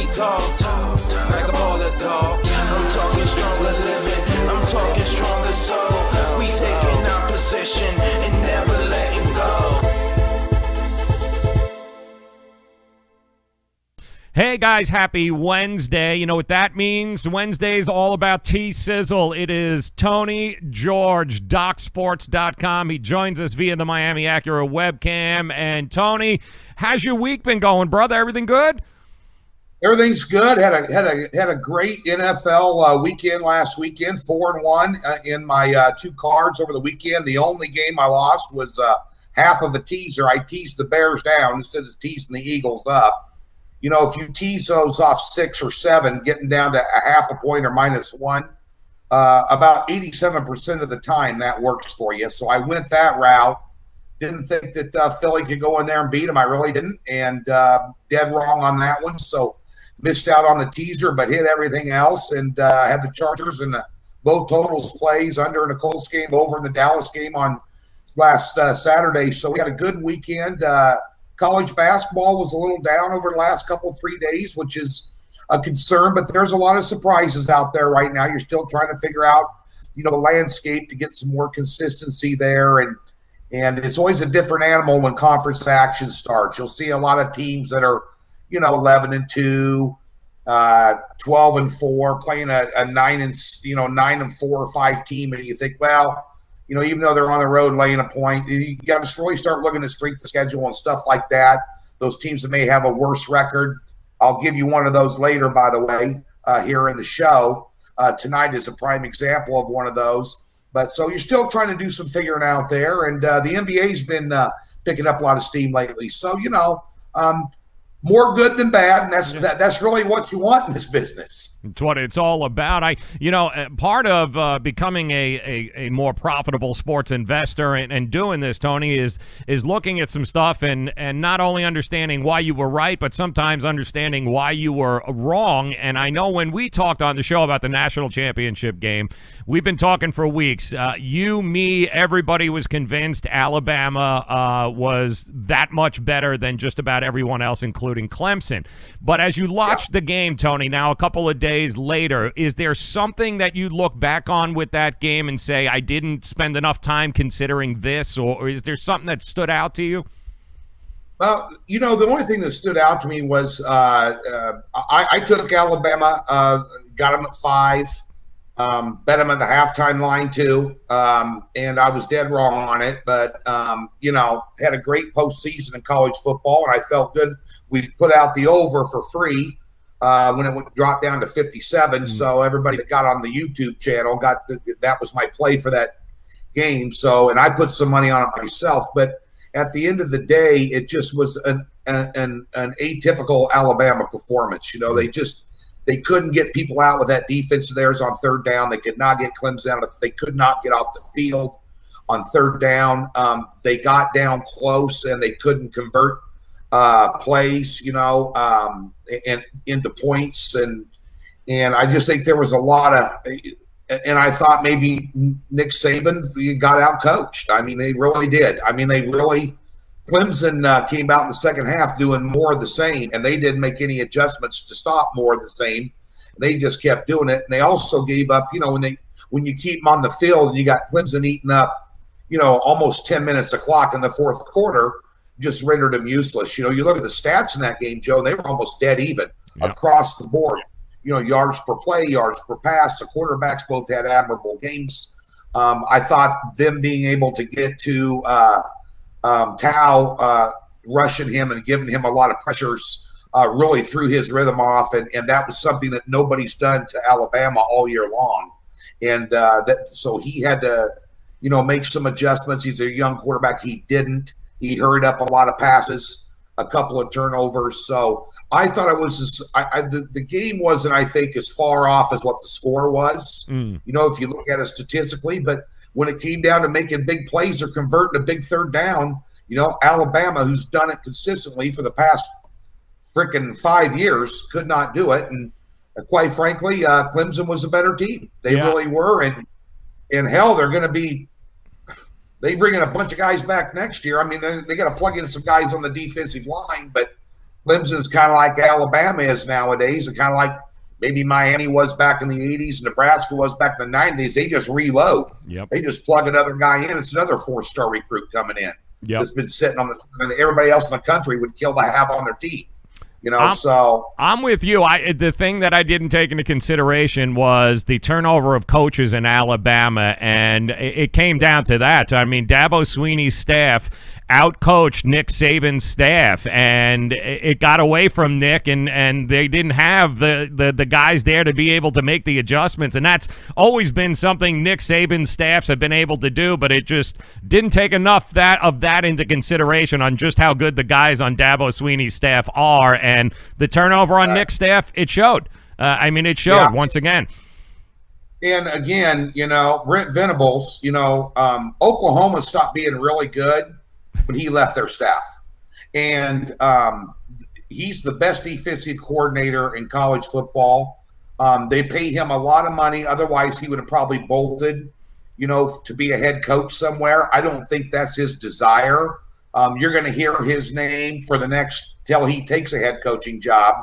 feet tall, like a baller dog. I'm talking stronger living, I'm talking stronger soul. We taking our position and never letting go. Hey guys, happy Wednesday. You know what that means? Wednesday's all about T-Sizzle. It is Tony George, DocSports.com. He joins us via the Miami Acura webcam. And Tony, how's your week been going, brother? Everything good? Everything's good. Had a great NFL weekend last weekend. 4-1 in my 2 cards over the weekend. The only game I lost was half of a teaser. I teased the Bears down instead of teasing the Eagles up. You know, if you tease those off 6 or 7, getting down to a half a point or -1, about 87% of the time that works for you. So I went that route. Didn't think that Philly could go in there and beat them. I really didn't, and dead wrong on that one. So missed out on the teaser, but hit everything else, and had the Chargers and both totals plays under in the Colts game, over in the Dallas game on last Saturday. So we had a good weekend. College basketball was a little down over the last 3 days, which is a concern, but there's a lot of surprises out there right now. You're still trying to figure out, you know, the landscape to get some more consistency there, and it's always a different animal when conference action starts. You'll see a lot of teams that are, you know, 11-2, 12-4, playing a 9-4 or 5 team, and you think, well, you know, even though they're on the road laying a point, you got to really start looking at strength of schedule and stuff like that. Those teams that may have a worse record. I'll give you one of those later, by the way, here in the show. Tonight is a prime example of one of those. But so you're still trying to do some figuring out there. And the NBA's been picking up a lot of steam lately. So, you know, more good than bad, and that's really what you want in this business. It's what it's all about. Part of becoming a more profitable sports investor and doing this, Tony, is looking at some stuff and not only understanding why you were right, but sometimes understanding why you were wrong. And I know when we talked on the show about the national championship game, we've been talking for weeks. You, me, everybody was convinced Alabama was that much better than just about everyone else, including Clemson. But as you watch the game, Tony, now a couple of days later, is there something that you look back on with that game and say, I didn't spend enough time considering this, or is there something that stood out to you? Well, you know, the only thing that stood out to me was I took Alabama, got them at 5, bet them at the halftime line too, and I was dead wrong on it. But, you know, had a great postseason in college football, and I felt good. We put out the over for free when it dropped down to 57. So everybody that got on the YouTube channel that was my play for that game. So, and I put some money on it myself. But at the end of the day, it just was an atypical Alabama performance. You know, they couldn't get people out with that defense of theirs on 3rd down. They could not get Clemson out. They could not get off the field on 3rd down. They got down close and they couldn't convert plays, you know, and into points. And I just think there was a lot of, and I thought maybe Nick Saban got out coached. I mean, they really did. I mean, Clemson came out in the second half doing more of the same, and they didn't make any adjustments to stop more of the same. They just kept doing it. And they also gave up, you know, when you keep them on the field and you got Clemson eating up, you know, almost 10 minutes of clock in the 4th quarter, just rendered them useless. You know, you look at the stats in that game, Joe, they were almost dead even across the board. You know, yards per play, yards per pass. The quarterbacks both had admirable games. I thought them being able to get to Tao rushing him and giving him a lot of pressures really threw his rhythm off, and that was something that nobody's done to Alabama all year long. And so he had to, you know, make some adjustments. He's a young quarterback. He didn't. He hurried up a lot of passes, a couple of turnovers. So I thought it was the game wasn't, I think, as far off as what the score was. You know, if you look at it statistically, but when it came down to making big plays or converting a big 3rd down, you know, Alabama, who's done it consistently for the past freaking 5 years, could not do it. And quite frankly, Clemson was a better team. They really were. And hell, they're going to be. They bring in a bunch of guys back next year. I mean, they got to plug in some guys on the defensive line, but Clemson's kind of like Alabama is nowadays, and kind of like maybe Miami was back in the 80s, Nebraska was back in the 90s. They just reload. Yep. They just plug another guy in. It's another 4-star recruit coming in. Yep. That's been sitting on the – and everybody else in the country would kill to have on their team. You know, so I'm with you. The thing that I didn't take into consideration was the turnover of coaches in Alabama, and it came down to that. I mean, Dabo Swinney's staff outcoached Nick Saban's staff, and it got away from Nick, and they didn't have the guys there to be able to make the adjustments, and that's always been something Nick Saban's staffs have been able to do, but it just didn't take enough of that into consideration on just how good the guys on Dabo Swinney's staff are, and the turnover on Nick's staff, it showed. I mean, it showed once again. And again, you know, Brent Venables, you know, Oklahoma stopped being really good when he left their staff. And he's the best defensive coordinator in college football. They pay him a lot of money. Otherwise, he would have probably bolted, you know, to be a head coach somewhere. I don't think that's his desire. You're going to hear his name for the next till he takes a head coaching job.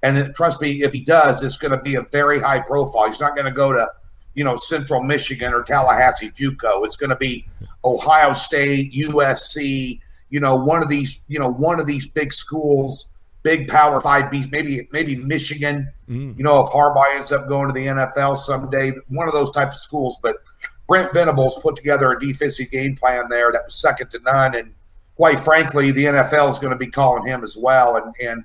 And trust me, if he does, it's going to be a very high profile. He's not going to go to, you know, Central Michigan or Tallahassee JUCO. It's going to be Ohio State, USC, you know, one of these big schools, big Power 5 beats, maybe Michigan, you know, if Harbaugh ends up going to the NFL someday, one of those type of schools. But Brent Venables put together a defensive game plan there that was second to none. And quite frankly, the NFL is going to be calling him as well. And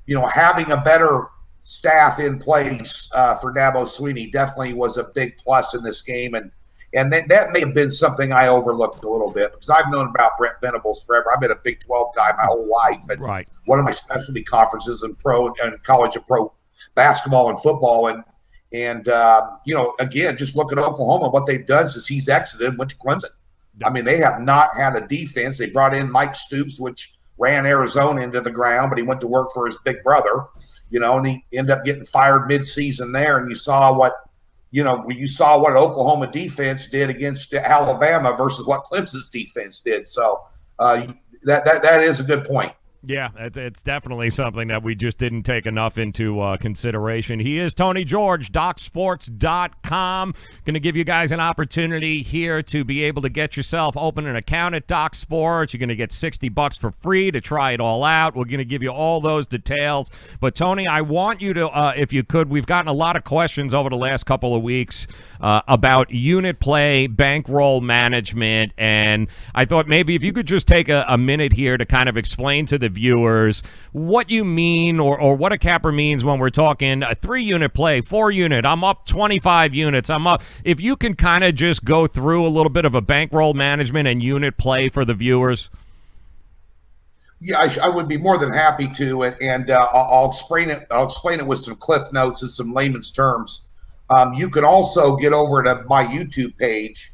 you know, having a better staff in place for Dabo Swinney definitely was a big plus in this game. And that may have been something I overlooked a little bit because I've known about Brent Venables forever. I've been a Big 12 guy my whole life. And one of my specialty conferences in pro and college of pro basketball and football. And you know, again, just look at Oklahoma. What they've done since he's exited and went to Clemson. I mean, they have not had a defense. They brought in Mike Stoops, which ran Arizona into the ground, but he went to work for his big brother, you know, and he ended up getting fired mid-season there. And you saw what Oklahoma defense did against Alabama versus what Clemson's defense did. So that is a good point. Yeah, it's definitely something that we just didn't take enough into consideration. He is Tony George, DocSports.com. Going to give you guys an opportunity here to be able to get yourself open an account at Doc Sports. You're going to get $60 for free to try it all out. We're going to give you all those details. But, Tony, I want you to, if you could, we've gotten a lot of questions over the last couple of weeks about unit play, bankroll management, and I thought maybe if you could just take a minute here to kind of explain to the viewers what you mean or what a capper means when we're talking a 3-unit play, 4-unit, I'm up 25 units, I'm up. If you can kind of just go through a little bit of a bankroll management and unit play for the viewers. Yeah, I would be more than happy to, and I'll explain it. I'll explain it with some cliff notes and some layman's terms. You can also get over to my YouTube page.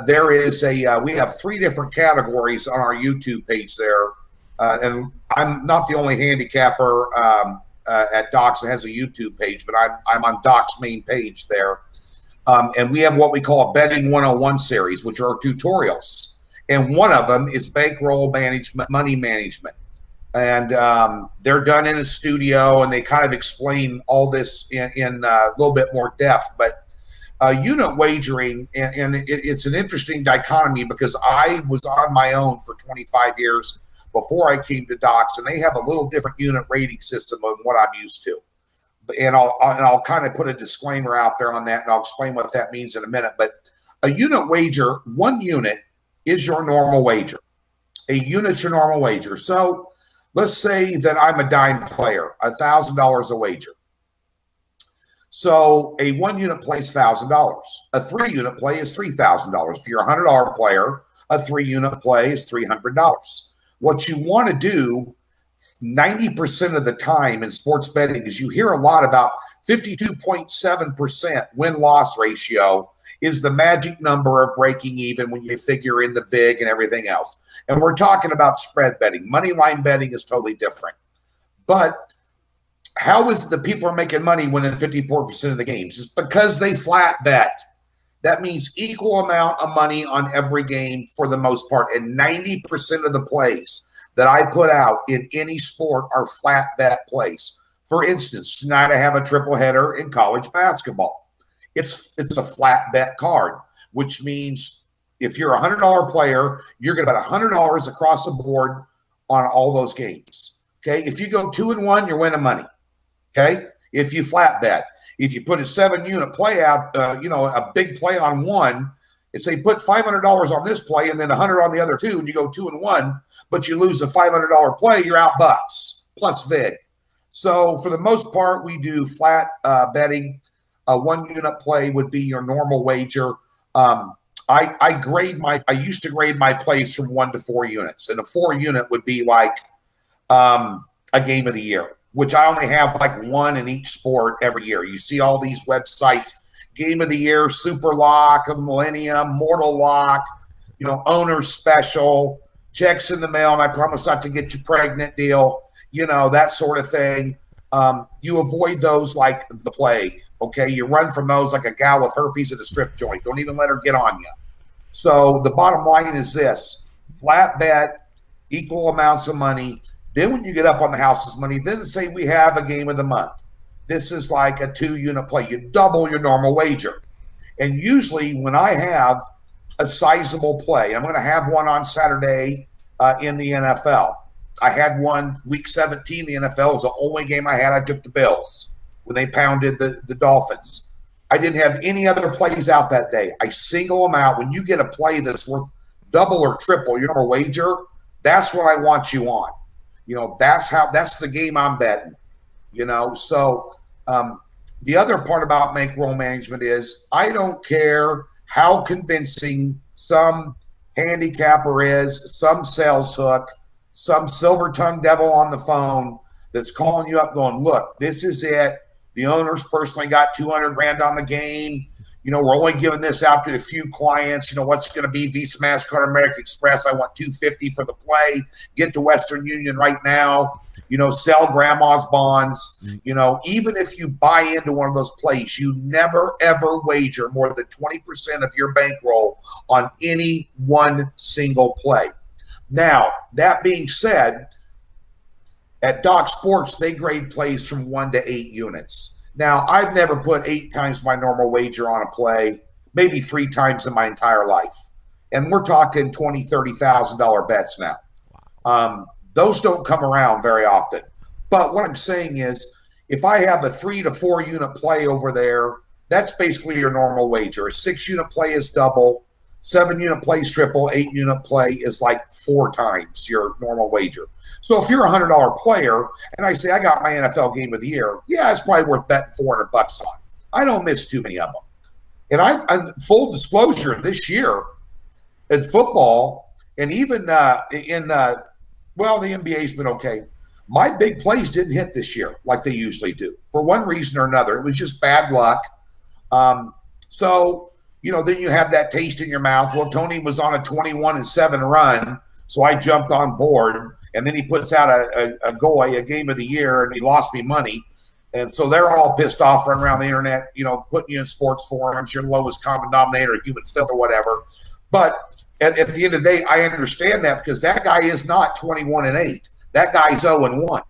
There is we have 3 different categories on our YouTube page there. And I'm not the only handicapper at Doc's that has a YouTube page, but I'm on Doc's main page there. And we have what we call a Betting 101 series, which are tutorials. And one of them is bankroll management, money management. And they're done in a studio, and they kind of explain all this in a little bit more depth. But unit wagering, and it's an interesting dichotomy because I was on my own for 25 years before I came to Doc's, and they have a little different unit rating system than what I'm used to. And I'll kind of put a disclaimer out there on that, and I'll explain what that means in a minute. But a unit wager, 1 unit is your normal wager. A unit's your normal wager. So let's say that I'm a dime player, $1,000 a wager. So a 1-unit play is $1,000. A 3-unit play is $3,000. If you're a $100 player, a 3-unit play is $300. What you want to do 90% of the time in sports betting is you hear a lot about 52.7% win-loss ratio is the magic number of breaking even when you figure in the VIG and everything else. And we're talking about spread betting. Money line betting is totally different. But how is the people are making money winning 54% of the games? It's because they flat bet. That means equal amount of money on every game for the most part. And 90% of the plays, that I put out in any sport are flat bet plays. For instance, tonight I have a triple header in college basketball. It's a flat bet card, which means if you're a $100 player, you're going to bet $100 across the board on all those games. Okay, if you go 2-1, you're winning money. Okay, if you flat bet, if you put a 7-unit play out, a big play on one, and say put $500 on this play and then $100 on the other two, and you go 2-1, but you lose the $500 play, you're out bucks plus vig. So for the most part, we do flat betting. A 1-unit play would be your normal wager. I used to grade my plays from 1 to 4 units, and a 4-unit would be like a game of the year, which I only have like one in each sport every year. You see all these websites, game of the year, super lock of millennium, mortal lock, owner's special, checks in the mail, and I promise not to get you pregnant deal, that sort of thing. You avoid those like the plague, okay? You run from those like a gal with herpes at a strip joint. Don't even let her get on you. So the bottom line is this: flat bet, equal amounts of money. Then when you get up on the house's money, then say we have a game of the month. This is like a 2-unit play. You double your normal wager. And usually when I have a sizable play, I'm going to have one on Saturday in the NFL. I had one week 17. The NFL was the only game I had. I took the Bills when they pounded the Dolphins. I didn't have any other plays out that day. I single them out. When you get a play that's worth double or triple your normal wager, that's what I want you on. That's the game I'm betting. So the other part about bankroll management is I don't care how convincing some handicapper is, some sales hook, some silver-tongued devil on the phone that's calling you up going, look, this is it. The owner's personally got 200 grand on the game. We're only giving this out to a few clients. What's going to be Visa, MasterCard, American Express? I want $250 for the play. Get to Western Union right now. Sell grandma's bonds. Even if you buy into one of those plays, you never, ever wager more than 20% of your bankroll on any one single play. Now, that being said, at Doc Sports, they grade plays from 1 to 8 units. Now, I've never put 8 times my normal wager on a play, maybe 3 times in my entire life. And we're talking $20,000, $30,000 bets now. Those don't come around very often. But what I'm saying is, if I have a 3 to 4 unit play over there, that's basically your normal wager. A 6-unit play is double. 7-unit play is triple. 8-unit play is like 4 times your normal wager. So if you're a $100 player and I say I got my NFL game of the year, yeah, it's probably worth betting $400 on. I don't miss too many of them. And I'm full disclosure, this year in football and even the NBA's been okay. My big plays didn't hit this year like they usually do for one reason or another. It was just bad luck. Then you have that taste in your mouth. Well, Tony was on a 21-7 run, so I jumped on board. And then he puts out a game of the year, and he lost me money. And so they're all pissed off running around the internet, putting you in sports forums, your lowest common denominator, human filth or whatever. But at the end of the day, I understand that because that guy is not 21-8. That guy's 0-1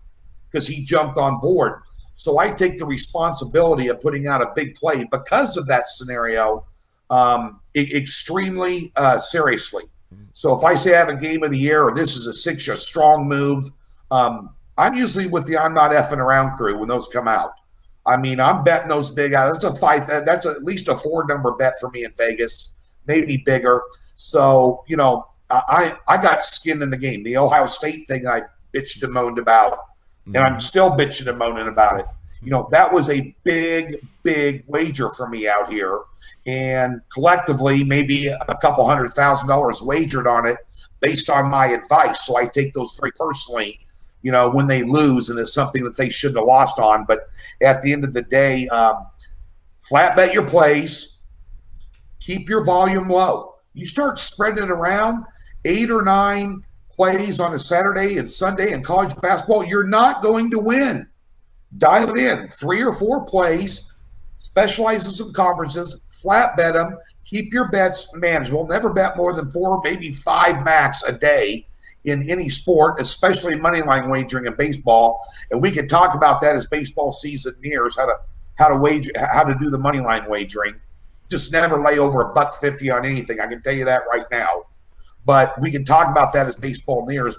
because he jumped on board. So I take the responsibility of putting out a big play because of that scenario extremely seriously. So if I say I have a game of the year or this is a strong move, I'm usually with the I'm not effing around crew when those come out. I mean, I'm betting those big out. That's at least a 4-number bet for me in Vegas, maybe bigger. So, I got skin in the game. The Ohio State thing I bitched and moaned about, and I'm still bitching and moaning about it. That was a big, big wager for me out here. And collectively, maybe a couple $100,000 wagered on it based on my advice. So I take those very personally, when they lose, and it's something that they shouldn't have lost on. But at the end of the day, flat bet your plays, keep your volume low. You start spreading it around, 8 or 9 plays on a Saturday and Sunday in college basketball, you're not going to win. Dial it in, 3 or 4 plays, specialize in some conferences, flat bet them, keep your bets manageable, never bet more than 4, maybe 5 max a day in any sport, especially money line wagering in baseball. And we can talk about that as baseball season nears, how to do the money line wagering. Just never lay over $1.50 on anything. I can tell you that right now. But we can talk about that as baseball nears.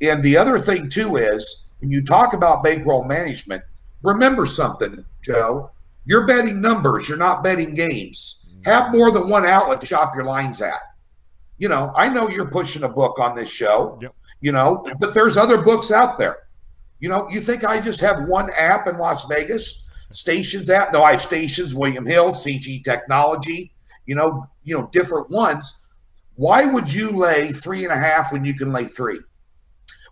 And the other thing too is when you talk about bankroll management, remember something, Joe. You're betting numbers. You're not betting games. Have more than one outlet to shop your lines at. I know you're pushing a book on this show, but there's other books out there. You think I just have one app in Las Vegas? Stations app? No, I have stations, William Hill, CG Technology, different ones. Why would you lay 3.5 when you can lay 3?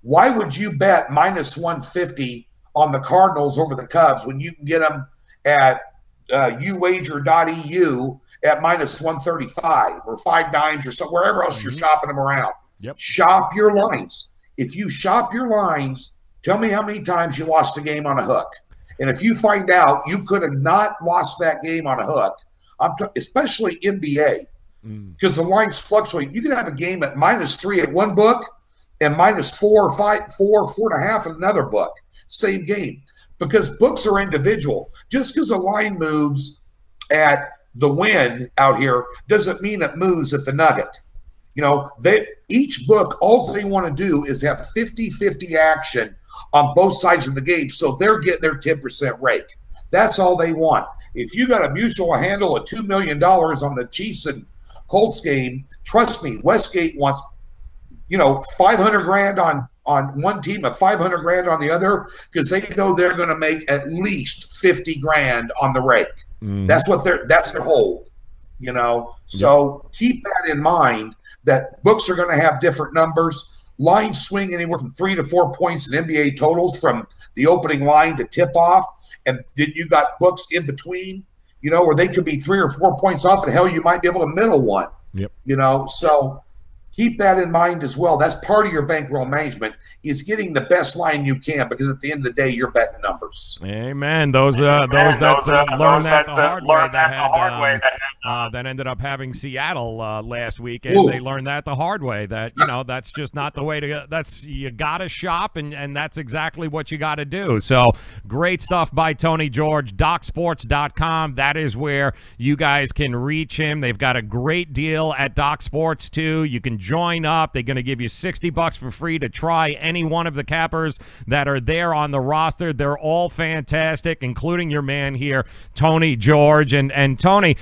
Why would you bet -150 on the Cardinals over the Cubs when you can get them at uwager.eu at -135 or 5 dimes or so, wherever else you're shopping them around? Yep. Shop your lines. If you shop your lines, tell me how many times you lost a game on a hook. And if you find out you could have not lost that game on a hook, especially NBA, because the lines fluctuate. You can have a game at -3 at one book and -4, 5, 4, 4.5 at another book. Same game. Because books are individual. Just because a line moves at the Win out here doesn't mean it moves at the Nugget. Each book, all they want to do is have 50-50 action on both sides of the game, so they're getting their 10% rake. That's all they want. If you got a mutual handle of $2 million on the Chiefs and Colts game, trust me, Westgate wants, $500,000 on one team and $500,000 on the other, because they know they're going to make at least $50,000 on the rake. That's their hold. So keep that in mind, that books are going to have different numbers. Lines swing anywhere from 3 to 4 points in NBA totals from the opening line to tip off. And then you got books in between, where they could be 3 or 4 points off, and hell, you might be able to middle one. Yep. So keep that in mind as well. That's part of your bankroll management, is getting the best line you can, because at the end of the day, you're betting numbers. Amen. Those that learned that the hard way, that ended up having Seattle last week, and they learned that the hard way. That that's just not the way to go. You got to shop, and that's exactly what you got to do. So great stuff by Tony George. DocSports.com. That is where you guys can reach him. They've got a great deal at Doc Sports too. You can join up. They're going to give you $60 for free to try any one of the cappers that are there on the roster. They're all fantastic, including your man here, Tony George. And Tony,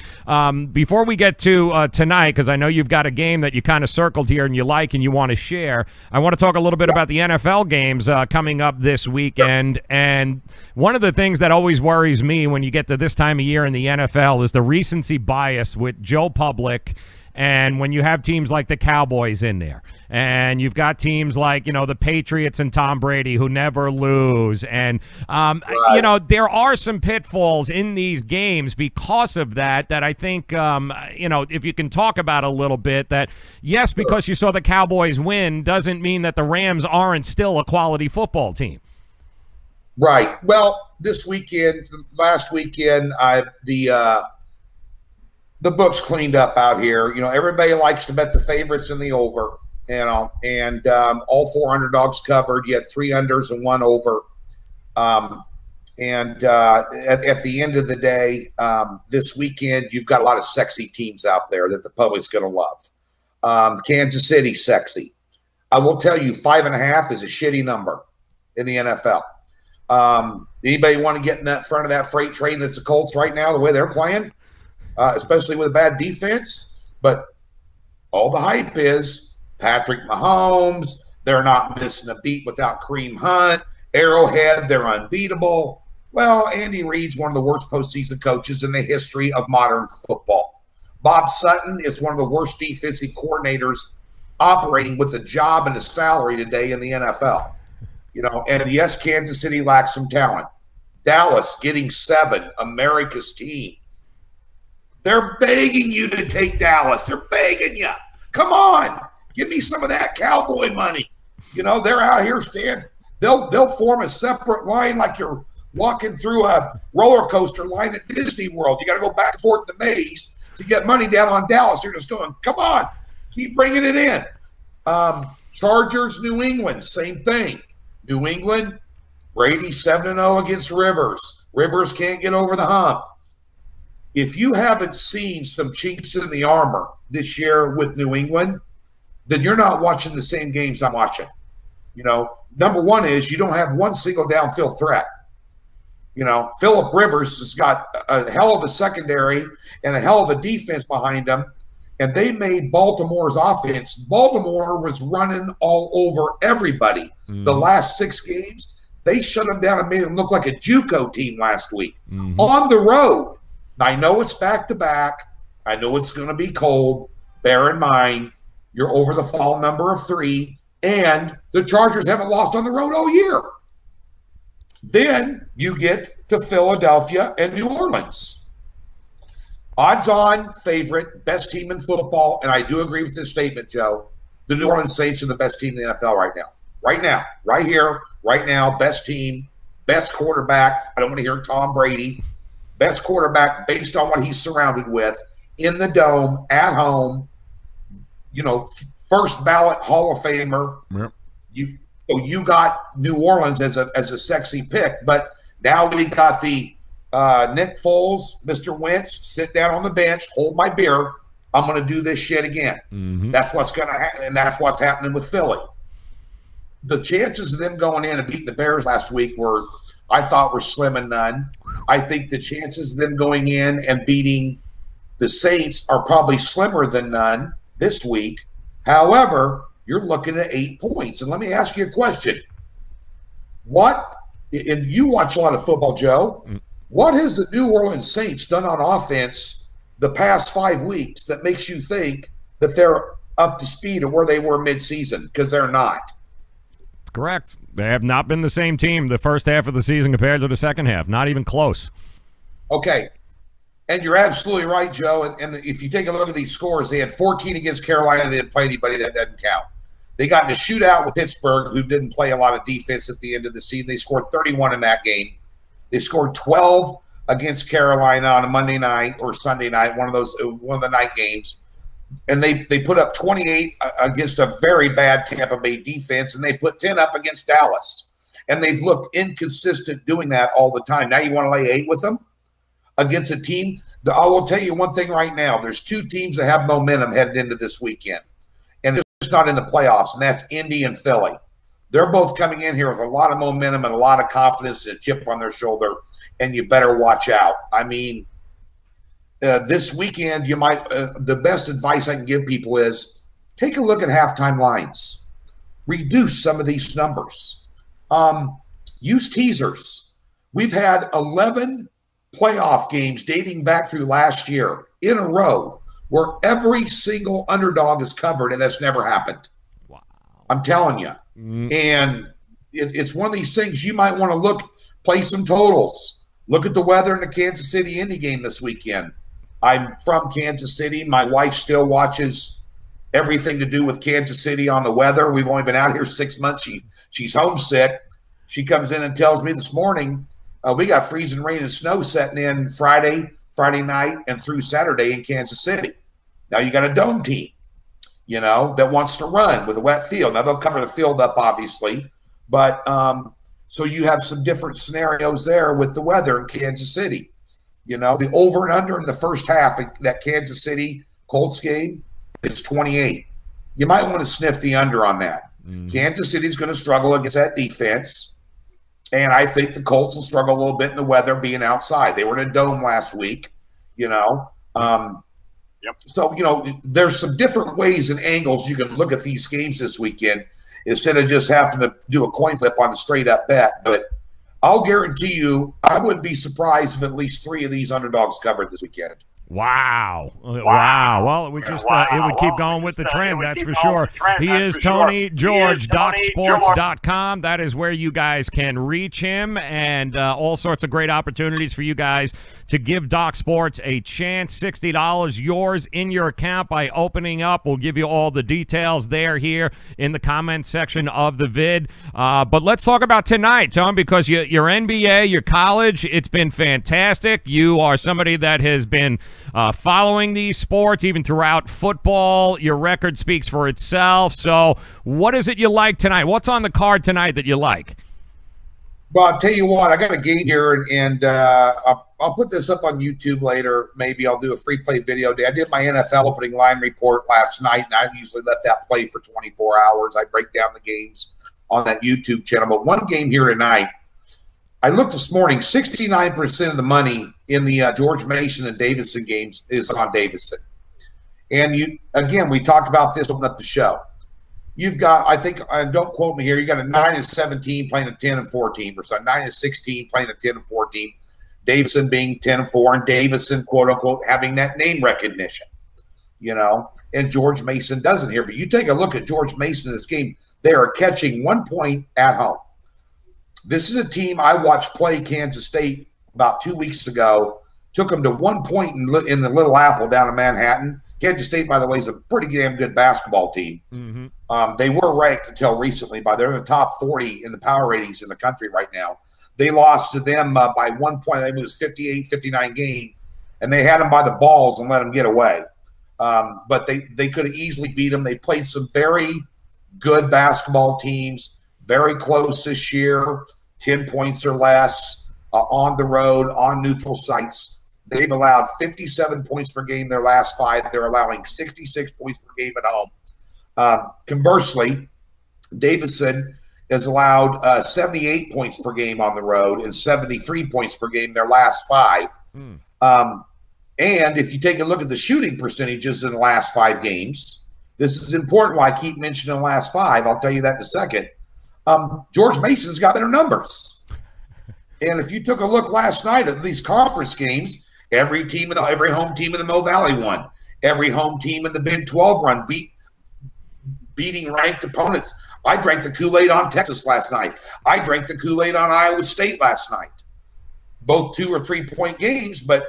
before we get to tonight, because I know you've got a game that you kind of circled here and you like and you want to share, I want to talk a little bit about the NFL games coming up this weekend. And one of the things that always worries me when you get to this time of year in the NFL is the recency bias with Joe Public. And when you have teams like the Cowboys in there, and you've got teams like, the Patriots and Tom Brady who never lose. And, there are some pitfalls in these games because of that I think, if you can talk about a little bit, that, yes, because you saw the Cowboys win doesn't mean that the Rams aren't still a quality football team. Right. Well, last weekend, the book's cleaned up out here. Everybody likes to bet the favorites and the over, and all 4 underdogs covered. You had 3 unders and 1 over. At the end of the day, this weekend, you've got a lot of sexy teams out there that the public's going to love. Kansas City, sexy. I will tell you, 5.5 is a shitty number in the NFL. Anybody want to get in that front of that freight train that's the Colts right now, the way they're playing? Especially with a bad defense. But all the hype is Patrick Mahomes. They're not missing a beat without Kareem Hunt. Arrowhead, they're unbeatable. Well, Andy Reid's one of the worst postseason coaches in the history of modern football. Bob Sutton is one of the worst defensive coordinators operating with a job and a salary today in the NFL. And yes, Kansas City lacks some talent. Dallas getting 7, America's team. They're begging you to take Dallas. They're begging you. Come on. Give me some of that cowboy money. They're out here standing. They'll form a separate line like you're walking through a roller coaster line at Disney World. You got to go back and forth in the maze to get money down on Dallas. They're just going, come on. Keep bringing it in. Chargers, New England, same thing. New England, Brady 7-0 against Rivers. Rivers can't get over the hump. If you haven't seen some chinks in the armor this year with New England, then you're not watching the same games I'm watching. You know, number one is you don't have one single downfield threat. You know, Phillip Rivers has got a hell of a secondary and a hell of a defense behind him, and they made Baltimore's offense. Baltimore was running all over everybody. The last 6 games, they shut them down and made them look like a JUCO team last week on the road. Now, I know it's back-to-back. I know it's going to be cold. Bear in mind, you're over the fall number of 3, and the Chargers haven't lost on the road all year. Then you get to Philadelphia and New Orleans. Odds-on favorite, best team in football, and I do agree with this statement, Joe. The New Orleans Saints are the best team in the NFL right now. Right now. Right here, right now, best team, best quarterback. I don't want to hear Tom Brady. Best quarterback based on what he's surrounded with, in the dome, at home, you know, first ballot Hall of Famer. Yep. You got New Orleans as a sexy pick, but now we got the Nick Foles, Mr. Wentz, sit down on the bench, hold my beer. I'm going to do this shit again. That's what's going to happen, and that's what's happening with Philly. The chances of them going in and beating the Bears last week I thought were slim and none. I think the chances of them going in and beating the Saints are probably slimmer than none this week. However, you're looking at 8 points. And let me ask you a question. And you watch a lot of football, Joe. What has the New Orleans Saints done on offense the past 5 weeks that makes you think that they're up to speed of where they were midseason? Because they're not. Correct. They have not been the same team the first half of the season compared to the second half. Not even close. Okay. And you're absolutely right, Joe. And if you take a look at these scores, they had 14 against Carolina. They didn't play anybody. That doesn't count. They got in a shootout with Pittsburgh, who didn't play a lot of defense at the end of the season. They scored 31 in that game. They scored 12 against Carolina on a Monday night or Sunday night, one of the night games. And they put up 28 against a very bad Tampa Bay defense, and they put 10 up against Dallas. And they've looked inconsistent doing that all the time. Now you want to lay 8 with them against a team? I will tell you one thing right now. There's 2 teams that have momentum headed into this weekend, and it's not in the playoffs, and that's Indy and Philly. They're both coming in here with a lot of momentum and a lot of confidence and a chip on their shoulder, and you better watch out. I mean, this weekend, you might the best advice I can give people is take a look at halftime lines. Reduce some of these numbers. Use teasers. We've had 11 playoff games dating back through last year in a row where every single underdog is covered, and that's never happened. Wow. I'm telling you. And it's one of these things you might want to play some totals. Look at the weather in the Kansas City Indy game this weekend. I'm from Kansas City. My wife still watches everything to do with Kansas City on the weather. We've only been out here 6 months. She's homesick. She comes in and tells me this morning, we got freezing rain and snow setting in Friday night, and through Saturday in Kansas City. Now you got a dome team, that wants to run with a wet field. Now they'll cover the field up, obviously, but so you have some different scenarios there with the weather in Kansas City. The over and under in the first half of that Kansas City Colts game is 28. You might want to sniff the under on that. Kansas City's going to struggle against that defense, and I think the Colts will struggle a little bit in the weather being outside. They were in a dome last week, So, there's some different ways and angles you can look at these games this weekend instead of just having to do a coin flip on a straight-up bet. But I'll guarantee you, I wouldn't be surprised if at least 3 of these underdogs covered this weekend. Wow. Well, we just it would keep going with the trend, that's for sure. He is Tony George, DocSports.com. That is where you guys can reach him, and all sorts of great opportunities for you guys to give Doc Sports a chance. $60 yours in your account by opening up. We'll give you all the details there here in the comment section of the vid. But let's talk about tonight, Tom, because your NBA, your college, it's been fantastic. You are somebody that has been following these sports even throughout football. Your record speaks for itself. So what is it you like tonight? What's on the card tonight that you like? Well, I'll tell you what, I got a game here, and I'll put this up on YouTube later. Maybe I'll do a free play video day. I did my NFL opening line report last night, and I usually let that play for 24 hours. I break down the games on that YouTube channel. But one game here tonight, I looked this morning, 69% of the money in the George Mason and Davison games is on Davison. And again, we talked about this opening up the show. You've got, I think, don't quote me here, you got a 9-17 playing a 10-14 or something, 9-16 playing a 10-14. Davison being 10-4, and Davison, quote unquote, having that name recognition, and George Mason doesn't here. But you take a look at George Mason in this game, they are catching 1 point at home. This is a team I watched play Kansas State about 2 weeks ago, took them to 1 point in the Little Apple down in Manhattan. Kansas State, by the way, is a pretty damn good basketball team. Mm-hmm. They were ranked until recently they're in the top 40 in the power ratings in the country right now. They lost to them by 1 point. I think it was 58-59 game, and they had them by the balls and let them get away. But they could have easily beat them. They played some very good basketball teams, very close this year, 10 points or less on the road, on neutral sites. They've allowed 57 points per game their last 5. They're allowing 66 points per game at home. Conversely, Davison has allowed 78 points per game on the road and 73 points per game their last 5. And if you take a look at the shooting percentages in the last 5 games, this is important why I keep mentioning the last 5. I'll tell you that in a second. George Mason's got better numbers. And if you took a look last night at these conference games, every home team in the Mo Valley won. Every home team in the Big 12 run beating ranked opponents. I drank the Kool-Aid on Texas last night. I drank the Kool-Aid on Iowa State last night. Both 2 or 3 point games, but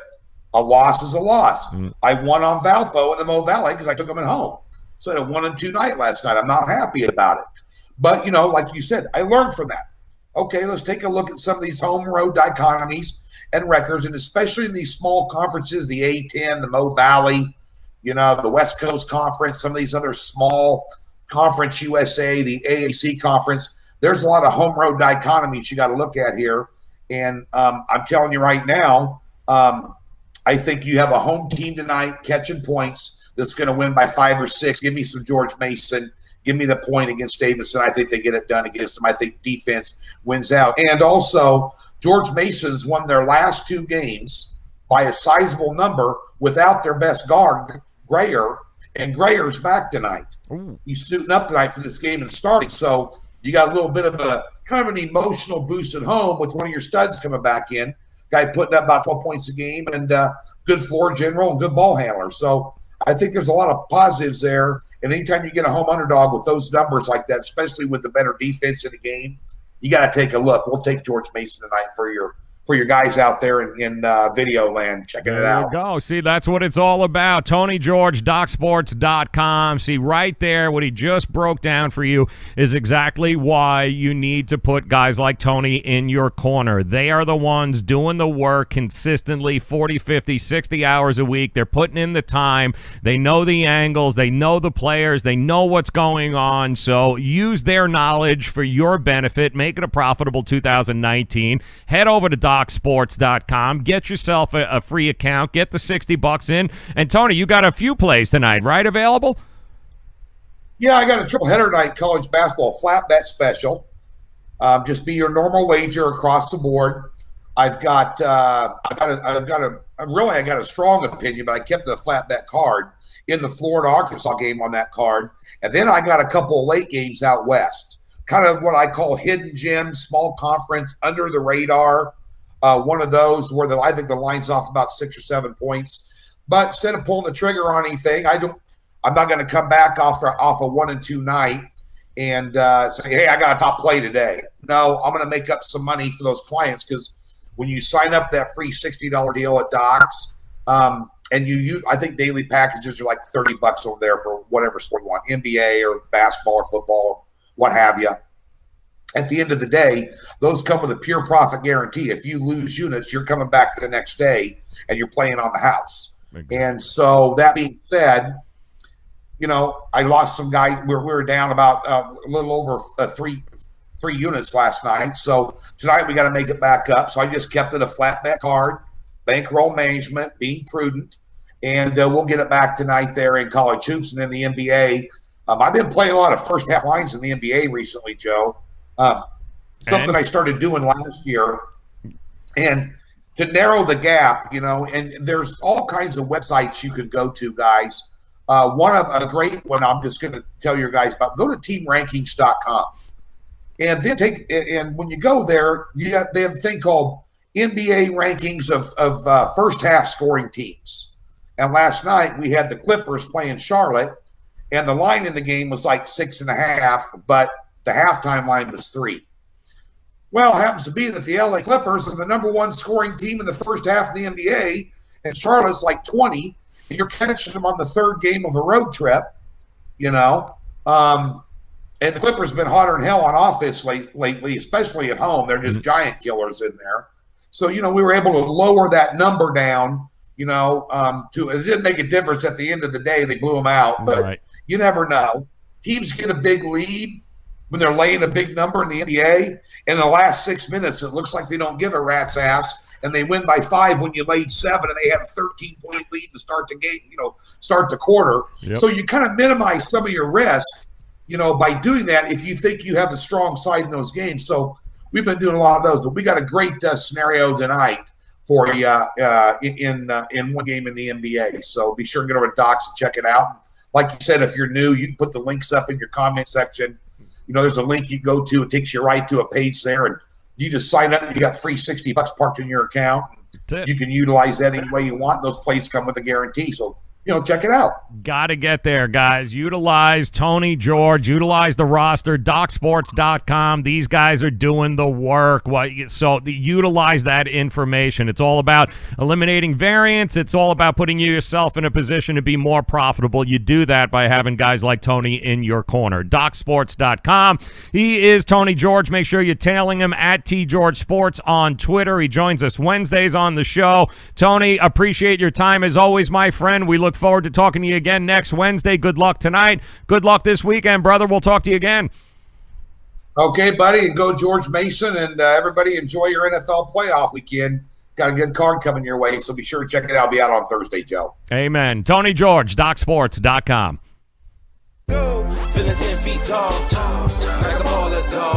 a loss is a loss. I won on Valpo in the Mo Valley because I took them at home. So I had a 1-2 night last night. I'm not happy about it. But, like you said, I learned from that. Okay, let's take a look at some of these home road dichotomies and records, and especially in these small conferences, the A-10, the Mo Valley, the West Coast Conference, some of these other small Conference USA, the AAC Conference. There's a lot of home road dichotomies you got to look at here. And I'm telling you right now, I think you have a home team tonight catching points that's going to win by 5 or 6. Give me some George Mason. Give me the point against Davison. I think they get it done against them. I think defense wins out. And also, George Mason's won their last 2 games by a sizable number without their best guard, Grayer, and Grayer's back tonight. Ooh. He's suiting up tonight for this game and starting. So you got a little bit of a kind of an emotional boost at home with one of your studs coming back in. Guy putting up about 12 points a game and good floor general and good ball handler. So I think there's a lot of positives there. And anytime you get a home underdog with those numbers like that, especially with the better defense in the game, you got to take a look. We'll take George Mason tonight for your guys out there in video land checking it out. There you go. See, that's what it's all about. Tony George, DocSports.com. See, right there, what he just broke down for you is exactly why you need to put guys like Tony in your corner. They are the ones doing the work consistently, 40, 50, 60 hours a week. They're putting in the time. They know the angles. They know the players. They know what's going on. So use their knowledge for your benefit. Make it a profitable 2019. Head over to DocSports.com. Get yourself a free account. Get the $60 in. And, Tony, you got a few plays tonight, right, available? Yeah, I got a triple header tonight, college basketball flat bet special. Just be your normal wager across the board. I got a strong opinion, but I kept the flat bet card in the Florida-Arkansas game on that card. And then I got a couple of late games out west. Kind of what I call hidden gems, small conference, under the radar. One of those where I think the line's off about 6 or 7 points. But instead of pulling the trigger on anything, I'm not going to come back off a 1-2 night and say, hey, I got a top play today. No, I'm going to make up some money for those clients because when you sign up that free $60 deal at Docs, and I think daily packages are like $30 over there for whatever sport you want, NBA or basketball or football, what have you. At the end of the day, those come with a pure profit guarantee. If you lose units, you're coming back the next day and you're playing on the house. And so that being said, I lost some guy. We were down about a little over three units last night. So tonight we got to make it back up. So I just kept it a flat bet card, bankroll management, being prudent, and we'll get it back tonight there in college hoops and in the NBA. I've been playing a lot of first half lines in the NBA recently, Joe. Something I started doing last year, and to narrow the gap, and there's all kinds of websites you could go to, guys. One of a great one I'm just going to tell you guys about. Go to teamrankings.com, and then and when you go there, they have a thing called NBA rankings of first half scoring teams. And last night we had the Clippers playing Charlotte, and the line in the game was like 6.5, but the halftime line was 3. Well, it happens to be that the LA Clippers are the #1 scoring team in the first half of the NBA, and Charlotte's like 20, and you're catching them on the third game of a road trip, and the Clippers have been hotter than hell on offense lately, especially at home. They're just giant killers in there. So, we were able to lower that number down, it didn't make a difference at the end of the day. They blew them out, but you never know. Teams get a big lead when they're laying a big number in the NBA. In the last 6 minutes, it looks like they don't give a rat's ass, and they win by 5 when you laid 7, and they had a 13-point lead to start the game, start the quarter. Yep. So you kind of minimize some of your risk, by doing that if you think you have a strong side in those games. So we've been doing a lot of those, but we got a great scenario tonight for you in one game in the NBA. So be sure to get over to Docs and check it out. Like you said, if you're new, you can put the links up in your comment section. There's a link you go to. It takes you right to a page there, and you just sign up and you got free $60 parked in your account. You can utilize that any way you want. Those plays come with a guarantee. So, check it out. Got to get there, guys. Utilize Tony George. Utilize the roster, DocSports.com. These guys are doing the work. So utilize that information. It's all about eliminating variance. It's all about putting yourself in a position to be more profitable. You do that by having guys like Tony in your corner. DocSports.com. He is Tony George. Make sure you're tailing him at TGeorgeSports on Twitter. He joins us Wednesdays on the show. Tony, appreciate your time as always, my friend. We look forward to talking to you again next Wednesday. Good luck tonight. Good luck this weekend, brother. We'll talk to you again. Okay, buddy, and go George Mason, and everybody enjoy your NFL playoff weekend. Got a good card coming your way, so be sure to check it out. I'll be out on Thursday, Joe. Amen. Tony George, DocSports.com. Go, feeling 10 feet tall, like a baller dog.